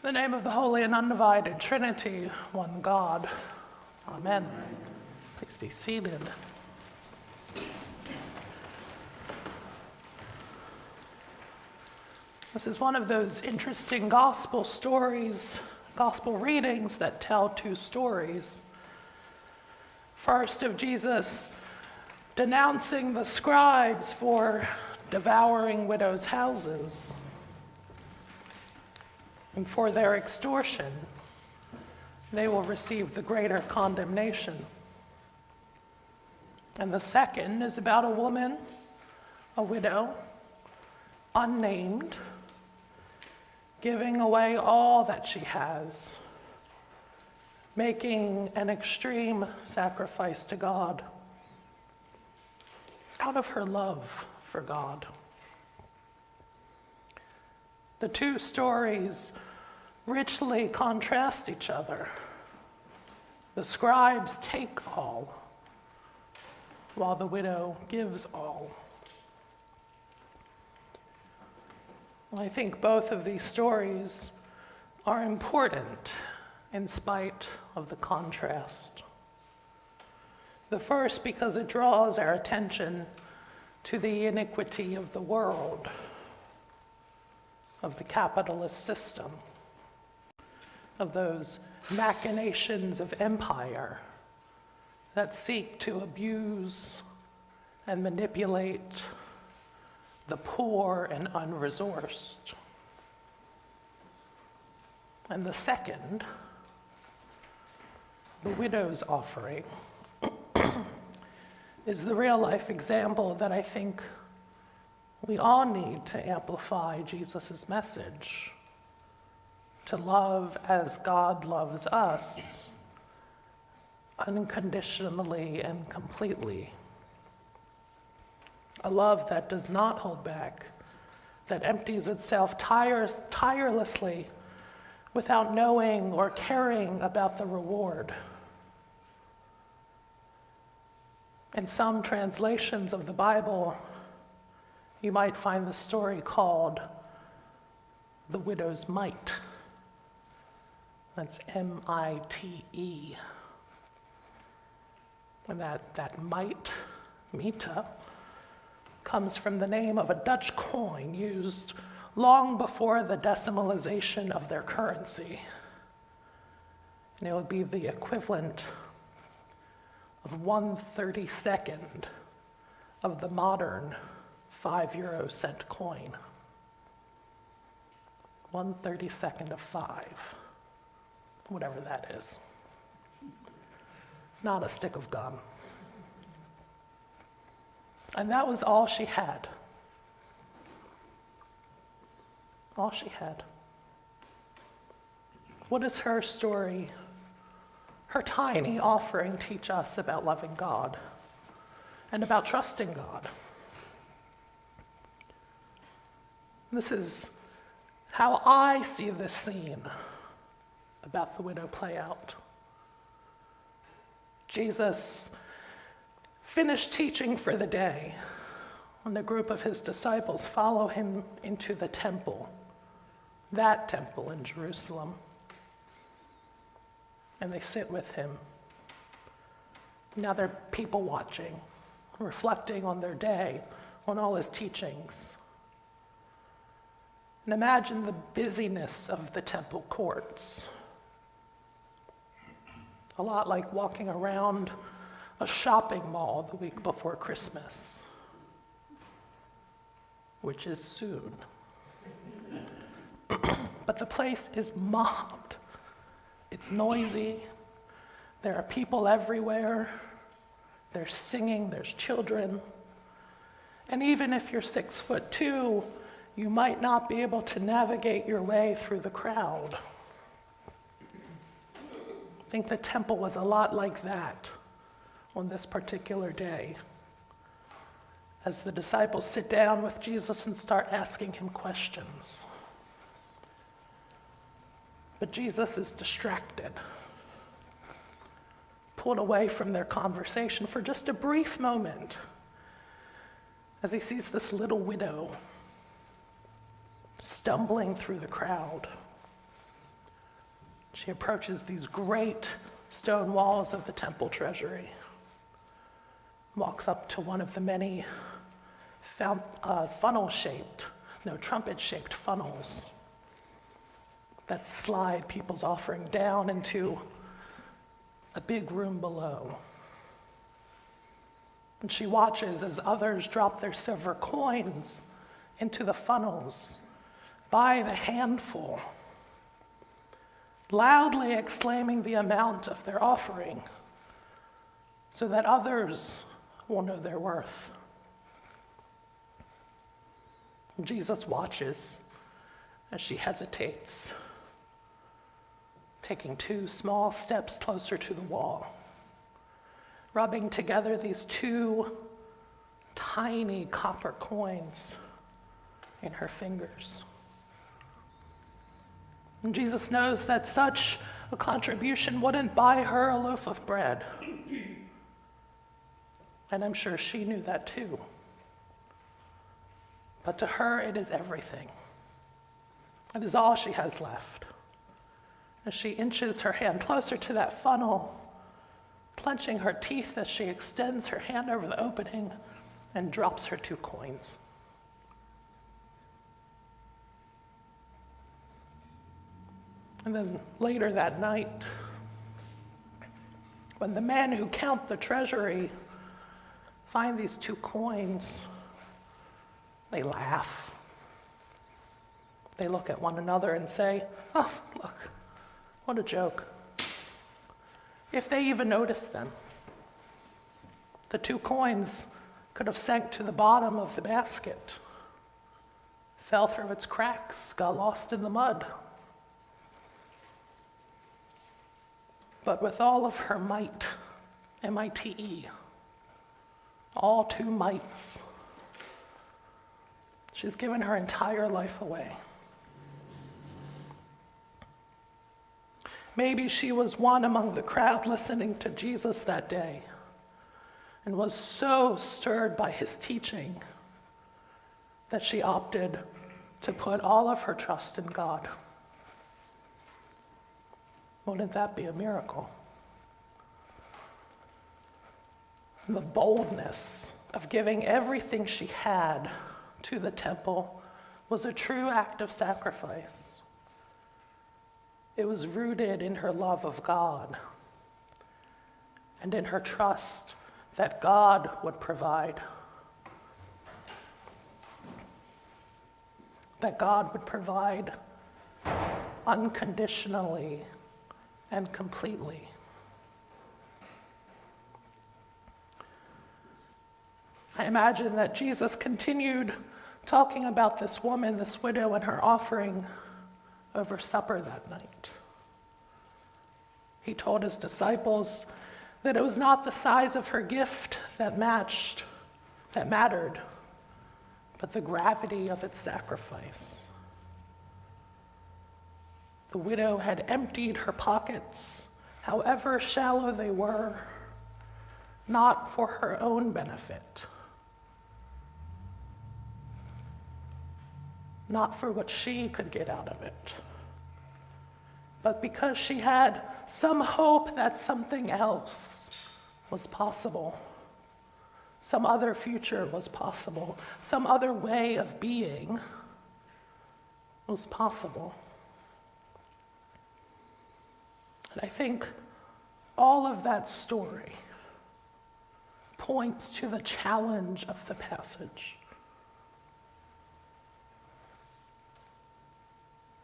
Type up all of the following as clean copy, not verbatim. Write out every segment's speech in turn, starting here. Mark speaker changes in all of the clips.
Speaker 1: In the name of the Holy and Undivided Trinity, one God. Amen. Please be seated. This is one of those interesting gospel stories, gospel readings that tell two stories. First, of Jesus denouncing the scribes for devouring widows' houses and for their extortion. They will receive the greater condemnation. And the second is about a woman, a widow, unnamed, giving away all that she has, making an extreme sacrifice to God out of her love for God. The two stories richly contrast each other. The scribes take all, while the widow gives all. I think both of these stories are important in spite of the contrast. The first because it draws our attention to the iniquity of the world, of the capitalist system, of those machinations of empire that seek to abuse and manipulate the poor and unresourced. And the second, the widow's offering, is the real-life example that I think we all need to amplify Jesus' message, to love as God loves us, unconditionally and completely. A love that does not hold back, that empties itself tirelessly without knowing or caring about the reward. In some translations of the Bible, you might find the story called The Widow's Mite. That's M-I-T-E. And that mite, mita, comes from the name of a Dutch coin used long before the decimalization of their currency. And it would be the equivalent of 1/32 of the modern 5-euro-cent coin. 1/32 of 5, whatever that is. Not a stick of gum. And that was all she had. All she had. What does her story, her tiny offering, teach us about loving God and about trusting God? This is how I see this scene about the widow play out. Jesus finished teaching for the day, and a group of his disciples follow him into the temple, that temple in Jerusalem, and they sit with him. Now there are people watching, reflecting on their day, on all his teachings. And imagine the busyness of the temple courts. A lot like walking around a shopping mall the week before Christmas, which is soon. But the place is mobbed. It's noisy. There are people everywhere. There's singing, there's children. And even if you're 6'2", you might not be able to navigate your way through the crowd. I think the temple was a lot like that on this particular day, as the disciples sit down with Jesus and start asking him questions. But Jesus is distracted, pulled away from their conversation for just a brief moment as he sees this little widow stumbling through the crowd. She approaches these great stone walls of the temple treasury, walks up to one of the many trumpet-shaped funnels that slide people's offering down into a big room below. And she watches as others drop their silver coins into the funnels by the handful, loudly exclaiming the amount of their offering so that others will know their worth. Jesus watches as she hesitates, taking 2 small steps closer to the wall, rubbing together these 2 tiny copper coins in her fingers. And Jesus knows that such a contribution wouldn't buy her a loaf of bread. And I'm sure she knew that too. But to her, it is everything. It is all she has left. As she inches her hand closer to that funnel, clenching her teeth as she extends her hand over the opening and drops her 2 coins. And then later that night, when the men who count the treasury find these 2 coins, they laugh. They look at one another and say, "Oh, look, what a joke." If they even noticed them. The 2 coins could have sank to the bottom of the basket, fell through its cracks, got lost in the mud. But with all of her might, M-I-T-E, all 2 mights, she's given her entire life away. Maybe she was one among the crowd listening to Jesus that day and was so stirred by his teaching that she opted to put all of her trust in God. Wouldn't that be a miracle? The boldness of giving everything she had to the temple was a true act of sacrifice. It was rooted in her love of God and in her trust that God would provide. That God would provide unconditionally and completely. I imagine that Jesus continued talking about this woman, this widow, and her offering over supper that night. He told his disciples that it was not the size of her gift that mattered, but the gravity of its sacrifice. The widow had emptied her pockets, however shallow they were, not for her own benefit, not for what she could get out of it, but because she had some hope that something else was possible, some other future was possible, some other way of being was possible. And I think all of that story points to the challenge of the passage.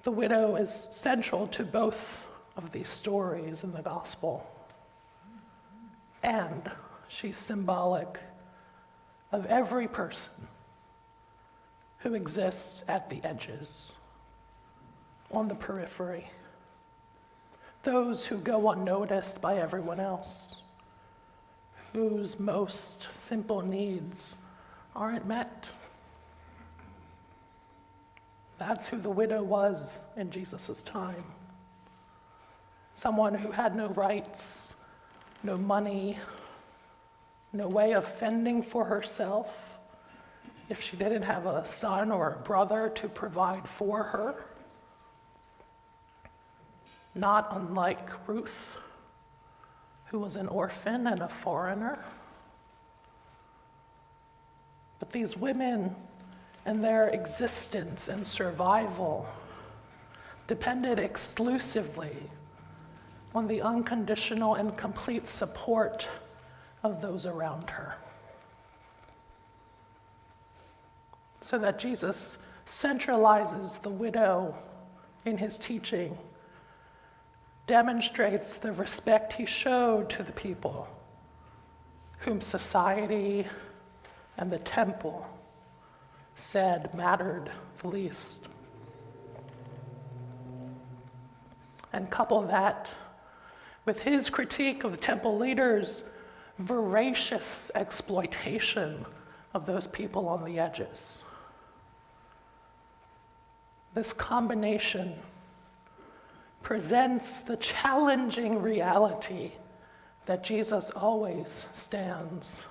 Speaker 1: The widow is central to both of these stories in the gospel, and she's symbolic of every person who exists at the edges, on the periphery, those who go unnoticed by everyone else, whose most simple needs aren't met. That's who the widow was in Jesus' time. Someone who had no rights, no money, no way of fending for herself if she didn't have a son or a brother to provide for her. not unlike Ruth, who was an orphan and a foreigner. But these women and their existence and survival depended exclusively on the unconditional and complete support of those around her. So that Jesus centralizes the widow in his teaching, demonstrates the respect he showed to the people whom society and the temple said mattered the least. And couple that with his critique of the temple leaders' voracious exploitation of those people on the edges. This combination presents the challenging reality that Jesus always stands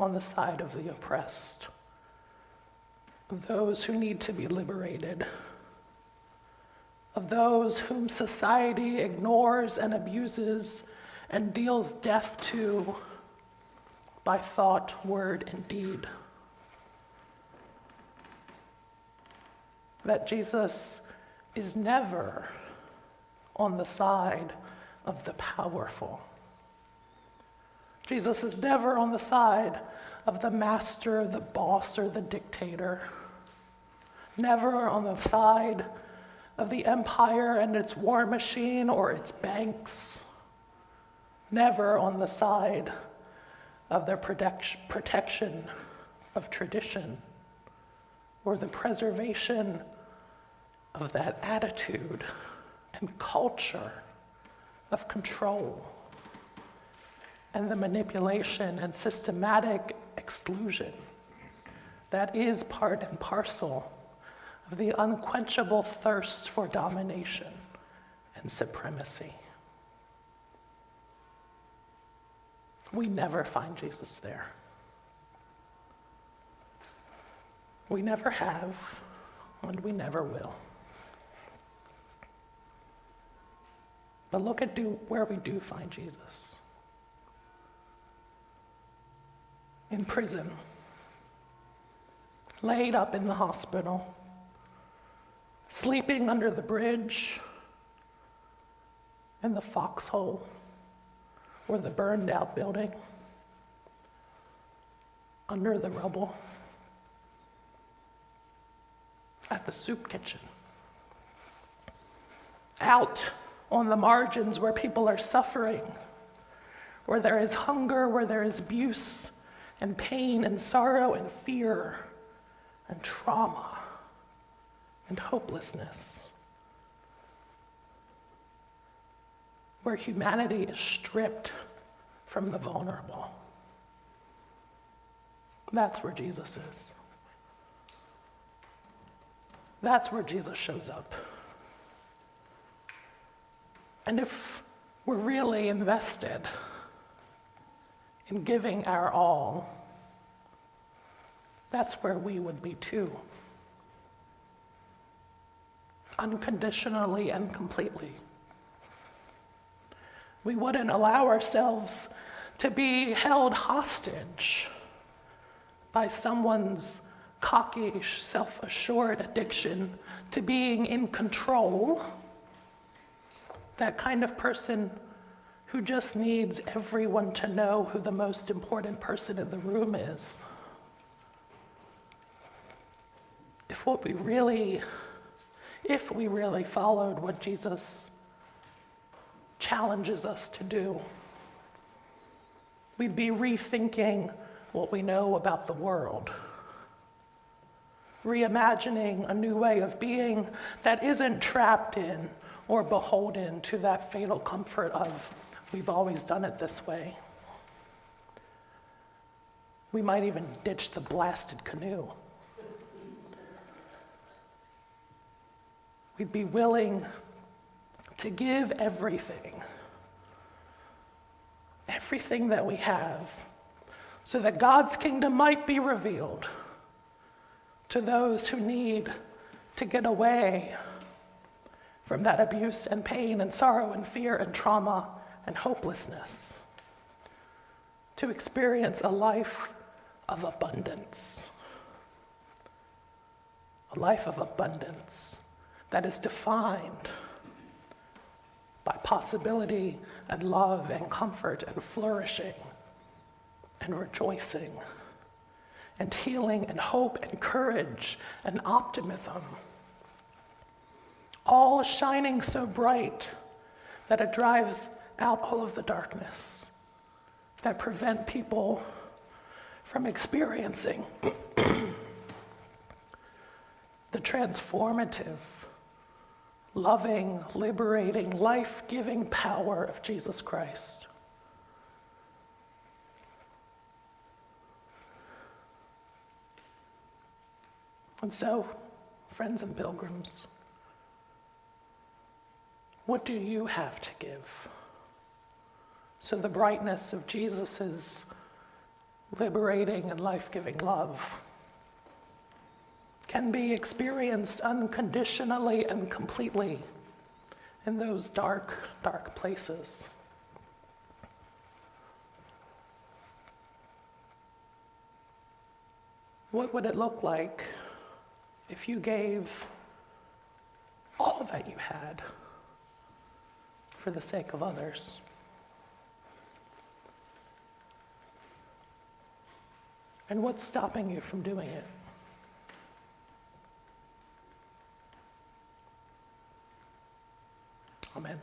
Speaker 1: on the side of the oppressed, of those who need to be liberated, of those whom society ignores and abuses and deals death to by thought, word, and deed. That Jesus is never on the side of the powerful. Jesus is never on the side of the master, the boss, or the dictator. Never on the side of the empire and its war machine or its banks. Never on the side of the protection of tradition or the preservation of that attitude and culture of control and the manipulation and systematic exclusion that is part and parcel of the unquenchable thirst for domination and supremacy. We never find Jesus there. We never have, and we never will. But look at where we do find Jesus. In prison, laid up in the hospital, sleeping under the bridge, in the foxhole, or the burned out building, under the rubble, at the soup kitchen, out on the margins where people are suffering, where there is hunger, where there is abuse and pain and sorrow and fear and trauma and hopelessness, where humanity is stripped from the vulnerable. That's where Jesus is. That's where Jesus shows up. And if we're really invested in giving our all, that's where we would be too. Unconditionally and completely. We wouldn't allow ourselves to be held hostage by someone's cocky, self-assured addiction to being in control. That kind of person who just needs everyone to know who the most important person in the room is. If we really followed what Jesus challenges us to do, we'd be rethinking what we know about the world, reimagining a new way of being that isn't trapped in or beholden to that fatal comfort of, we've always done it this way. We might even ditch the blasted canoe. We'd be willing to give everything that we have, so that God's kingdom might be revealed to those who need to get away from that abuse and pain and sorrow and fear and trauma and hopelessness, to experience a life of abundance. A life of abundance that is defined by possibility and love and comfort and flourishing and rejoicing and healing and hope and courage and optimism, all shining so bright that it drives out all of the darkness that prevent people from experiencing the transformative, loving, liberating, life-giving power of Jesus Christ. And so, friends and pilgrims, what do you have to give so the brightness of Jesus' liberating and life-giving love can be experienced unconditionally and completely in those dark, dark places? What would it look like if you gave all that you had for the sake of others? And what's stopping you from doing it? Amen.